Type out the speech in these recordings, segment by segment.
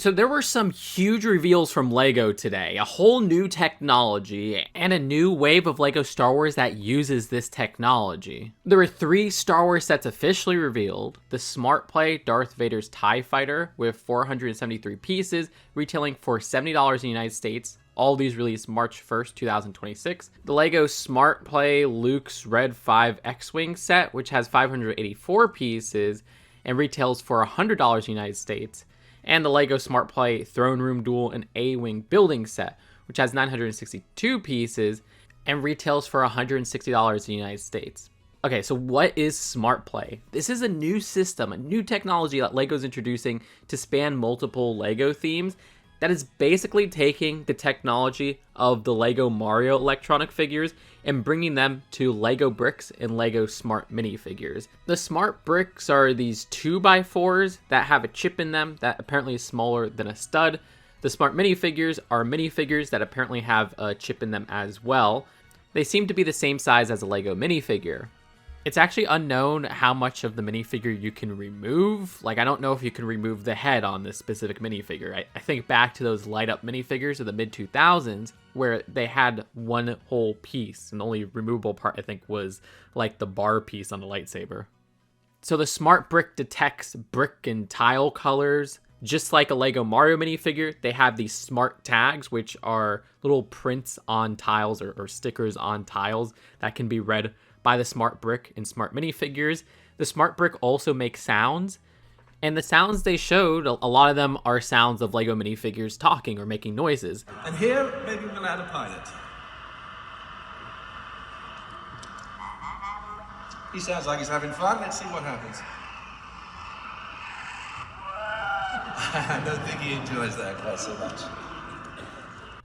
So there were some huge reveals from LEGO today, a whole new technology, and a new wave of LEGO Star Wars that uses this technology. There were 3 Star Wars sets officially revealed: the Smart Play Darth Vader's TIE Fighter with 473 pieces, retailing for $70 in the United States. All these released March 1st, 2026. The LEGO Smart Play Luke's Red 5 X-Wing set, which has 584 pieces and retails for $100 in the United States. And the LEGO Smart Play Throne Room Duel and A-Wing Building Set, which has 962 pieces and retails for $160 in the United States. Okay, so what is Smart Play? This is a new system, a new technology that LEGO's introducing to span multiple LEGO themes that is basically taking the technology of the LEGO Mario electronic figures and bringing them to LEGO bricks and LEGO Smart minifigures. The Smart bricks are these 2x4s that have a chip in them that apparently is smaller than a stud. The Smart minifigures are minifigures that apparently have a chip in them as well. They seem to be the same size as a LEGO minifigure. It's actually unknown how much of the minifigure you can remove. Like, I don't know if you can remove the head on this specific minifigure. I think back to those light-up minifigures of the mid-2000s where they had one whole piece, and the only removable part, I think, was like the bar piece on the lightsaber. So the Smart Brick detects brick and tile colors. Just like a LEGO Mario minifigure, they have these smart tags, which are little prints on tiles or stickers on tiles that can be read by the Smart Brick and Smart minifigures. The Smart Brick also makes sounds, and the sounds they showed, a lot of them are sounds of LEGO minifigures talking or making noises. And here, maybe we'll add a pilot. He sounds like he's having fun. Let's see what happens. I don't think he enjoys that quite so much.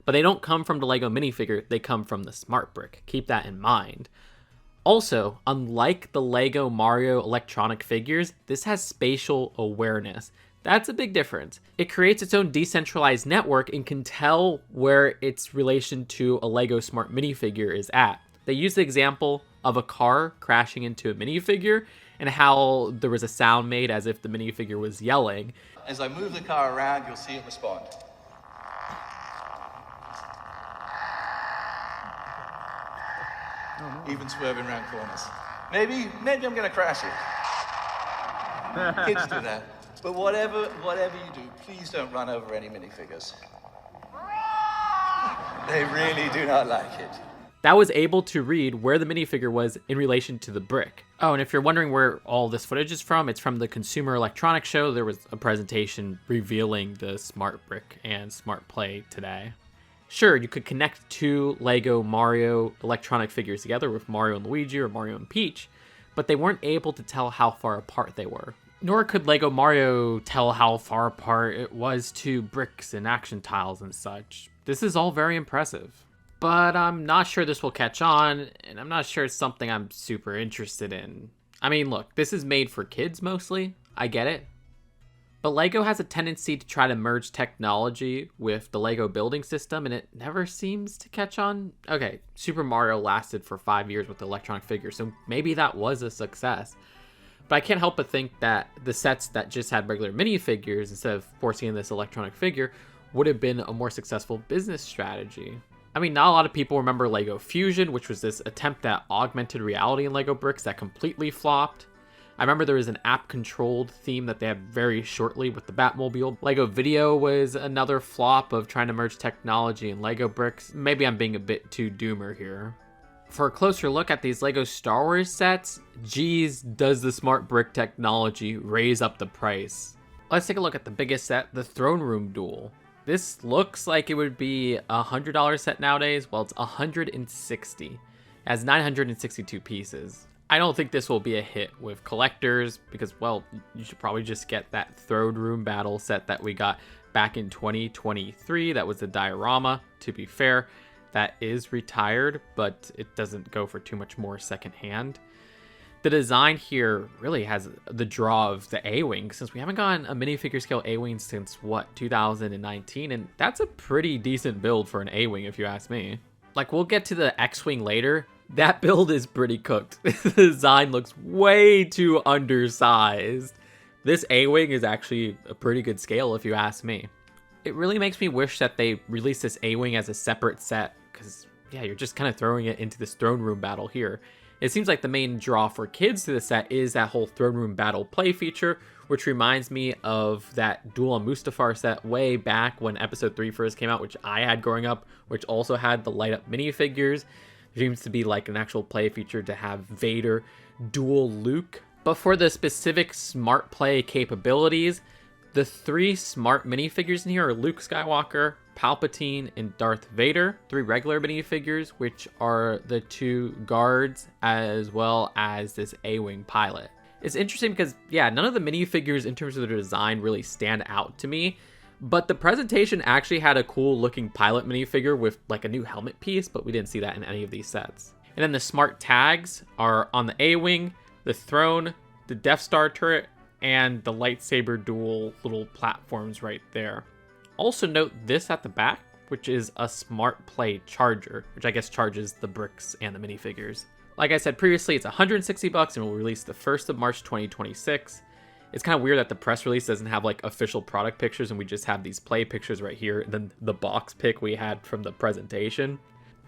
But they don't come from the LEGO minifigure, they come from the Smart Brick. Keep that in mind. Also, unlike the LEGO Mario electronic figures, this has spatial awareness. That's a big difference. It creates its own decentralized network and can tell where its relation to a LEGO Smart minifigure is at. They use the example of a car crashing into a minifigure and how there was a sound made as if the minifigure was yelling. As I move the car around, you'll see it respond. Even swerving around corners. Maybe I'm gonna crash it. Kids do that. But whatever you do, please don't run over any minifigures. They really do not like it. That was able to read where the minifigure was in relation to the brick. Oh, and if you're wondering where all this footage is from, it's from the Consumer Electronics Show. There was a presentation revealing the Smart Brick and Smart Play today. Sure, you could connect 2 LEGO Mario electronic figures together with Mario and Luigi or Mario and Peach, but they weren't able to tell how far apart they were. Nor could LEGO Mario tell how far apart it was to bricks and action tiles and such. This is all very impressive. But I'm not sure this will catch on, and I'm not sure it's something I'm super interested in. I mean, look, this is made for kids mostly. I get it. But LEGO has a tendency to try to merge technology with the LEGO building system, and it never seems to catch on. Okay, Super Mario lasted for 5 years with the electronic figure, so maybe that was a success. But I can't help but think that the sets that just had regular minifigures instead of forcing in this electronic figure would have been a more successful business strategy. I mean, not a lot of people remember LEGO Fusion, which was this attempt at augmented reality in LEGO bricks that completely flopped. I remember there was an app-controlled theme that they had very shortly with the Batmobile. LEGO Video was another flop of trying to merge technology and LEGO bricks. Maybe I'm being a bit too doomer here. For a closer look at these LEGO Star Wars sets, geez, does the Smart Brick technology raise up the price. Let's take a look at the biggest set, the Throne Room Duel. This looks like it would be a $100 set nowadays. Well, it's $160. It has 962 pieces. I don't think this will be a hit with collectors because, well, you should probably just get that Throne Room Battle set that we got back in 2023. That was the diorama. To be fair, that is retired, but it doesn't go for too much more secondhand. The design here really has the draw of the A-Wing, since we haven't gotten a minifigure scale A-Wing since, what, 2019? And that's a pretty decent build for an A-Wing, if you ask me. Like, we'll get to the X-Wing later. That build is pretty cooked. The design looks way too undersized. This A-Wing is actually a pretty good scale if you ask me. It really makes me wish that they released this A-Wing as a separate set, because, yeah, you're just kind of throwing it into this throne room battle here. It seems like the main draw for kids to the set is that whole throne room battle play feature, which reminds me of that Duel on Mustafar set way back when Episode 3 first came out, which I had growing up, which also had the light-up minifigures. It seems to be like an actual play feature to have Vader duel Luke. But for the specific smart play capabilities, the 3 smart minifigures in here are Luke Skywalker, Palpatine, and Darth Vader. 3 regular minifigures, which are the 2 guards, as well as this A-Wing pilot. It's interesting because, yeah, none of the minifigures in terms of their design really stand out to me, but the presentation actually had a cool looking pilot minifigure with like a new helmet piece, but we didn't see that in any of these sets. And then the smart tags are on the A-Wing, the throne, the Death Star turret, and the lightsaber dual little platforms right there. Also note this at the back, which is a smart play charger, which I guess charges the bricks and the minifigures. Like I said previously, it's $160 and will release the 1st of March 2026. It's kind of weird that the press release doesn't have like official product pictures and we just have these play pictures right here, and then the box pic we had from the presentation.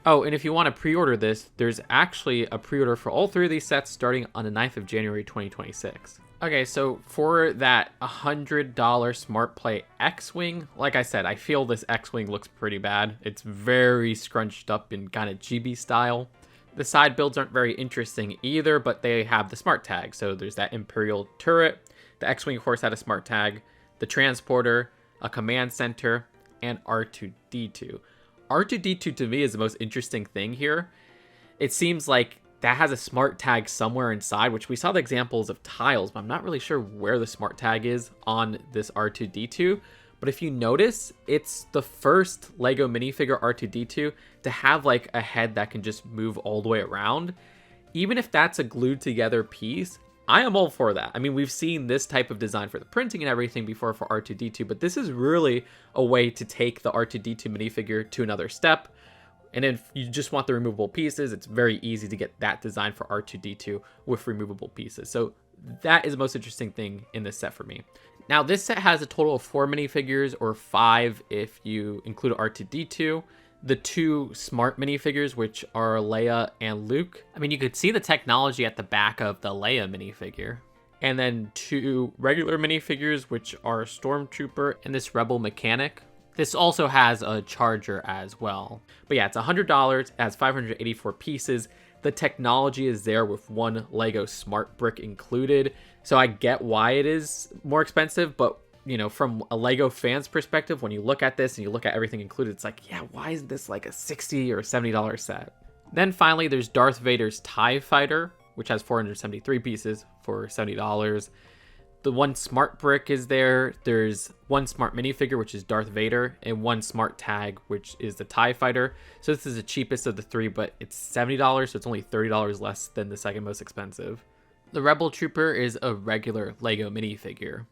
Oh, and if you want to pre-order this, there's actually a pre-order for all 3 of these sets starting on the 9th of January 2026. Okay, so for that $100 Smart Play X-Wing, like I said, I feel this X-Wing looks pretty bad. It's very scrunched up in kind of chibi style. The side builds aren't very interesting either, but they have the smart tag. So there's that Imperial turret. The X-Wing, of course, had a smart tag, the transporter, a command center, and R2-D2. R2-D2 to me is the most interesting thing here. It seems like that has a smart tag somewhere inside, which we saw the examples of tiles, but I'm not really sure where the smart tag is on this R2-D2. But if you notice, it's the first Lego minifigure R2-D2 to have like a head that can just move all the way around. Even if that's a glued together piece, I am all for that. I mean, we've seen this type of design for the printing and everything before for R2-D2, but this is really a way to take the R2-D2 minifigure to another step. And if you just want the removable pieces, it's very easy to get that design for R2-D2 with removable pieces. So that is the most interesting thing in this set for me. Now, this set has a total of 4 minifigures, or 5 if you include R2-D2. The 2 smart minifigures, which are Leia and Luke. I mean, you could see the technology at the back of the Leia minifigure. And then 2 regular minifigures, which are Stormtrooper and this Rebel Mechanic. This also has a charger as well. But yeah, it's $100, it has 584 pieces. The technology is there with 1 Lego Smart Brick included. So I get why it is more expensive, but you know, from a Lego fan's perspective, when you look at this and you look at everything included, it's like, yeah, why is this like a $60 or $70 set? Then finally, there's Darth Vader's TIE Fighter, which has 473 pieces for $70. The 1 smart brick is there. There's 1 smart minifigure, which is Darth Vader, and 1 smart tag, which is the TIE Fighter. So this is the cheapest of the 3, but it's $70, so it's only $30 less than the second most expensive. The Rebel Trooper is a regular Lego minifigure.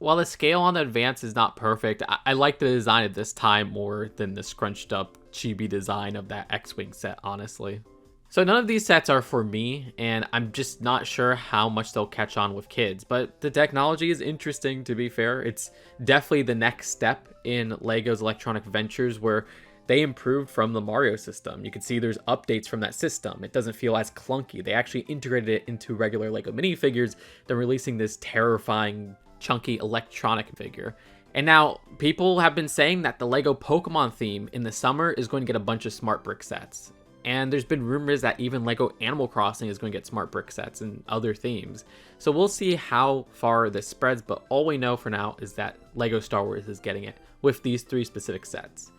While the scale on the Advance is not perfect, I like the design of this time more than the scrunched up chibi design of that X-Wing set, honestly. So none of these sets are for me, and I'm just not sure how much they'll catch on with kids, but the technology is interesting, to be fair. It's definitely the next step in LEGO's Electronic Ventures, where they improved from the Mario system. You can see there's updates from that system. It doesn't feel as clunky. They actually integrated it into regular LEGO minifigures. They're releasing this terrifying, chunky electronic figure. And now people have been saying that the LEGO Pokemon theme in the summer is going to get a bunch of smart brick sets. And there's been rumors that even LEGO Animal Crossing is going to get smart brick sets and other themes. So we'll see how far this spreads, but all we know for now is that LEGO Star Wars is getting it with these 3 specific sets.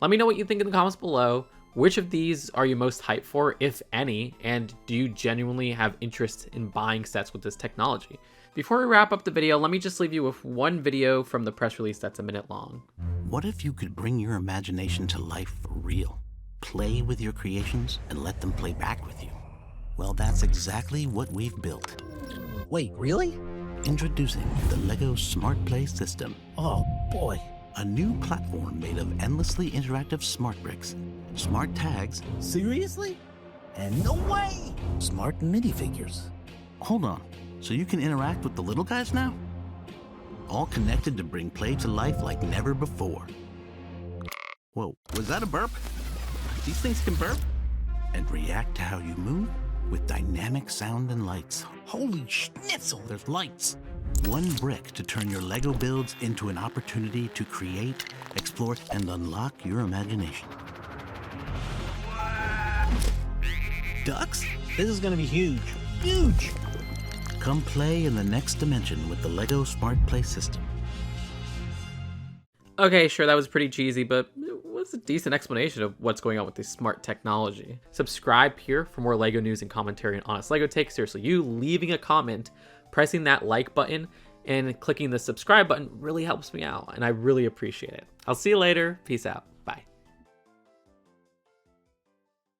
Let me know what you think in the comments below. Which of these are you most hyped for, if any, and do you genuinely have interest in buying sets with this technology? Before we wrap up the video, let me just leave you with one video from the press release that's a minute long. What if you could bring your imagination to life for real? Play with your creations and let them play back with you. Well, that's exactly what we've built. Wait, really? Introducing the LEGO Smart Play System. Oh boy. A new platform made of endlessly interactive smart bricks, smart tags. Seriously? And no way! Smart minifigures. Hold on, so you can interact with the little guys now? all connected to bring play to life like never before. Whoa, was that a burp? These things can burp and react to how you move with dynamic sound and lights. Holy schnitzel, there's lights. One brick to turn your Lego builds into an opportunity to create, explore, and unlock your imagination. Ducks? This is gonna be huge. Huge! Come play in the next dimension with the Lego Smart Play system. Okay, sure, that was pretty cheesy, but it was a decent explanation of what's going on with this smart technology. Subscribe here for more LEGO news and commentary and honest LEGO takes. Seriously, you leaving a comment, pressing that like button, and clicking the subscribe button really helps me out, and I really appreciate it. I'll see you later. Peace out.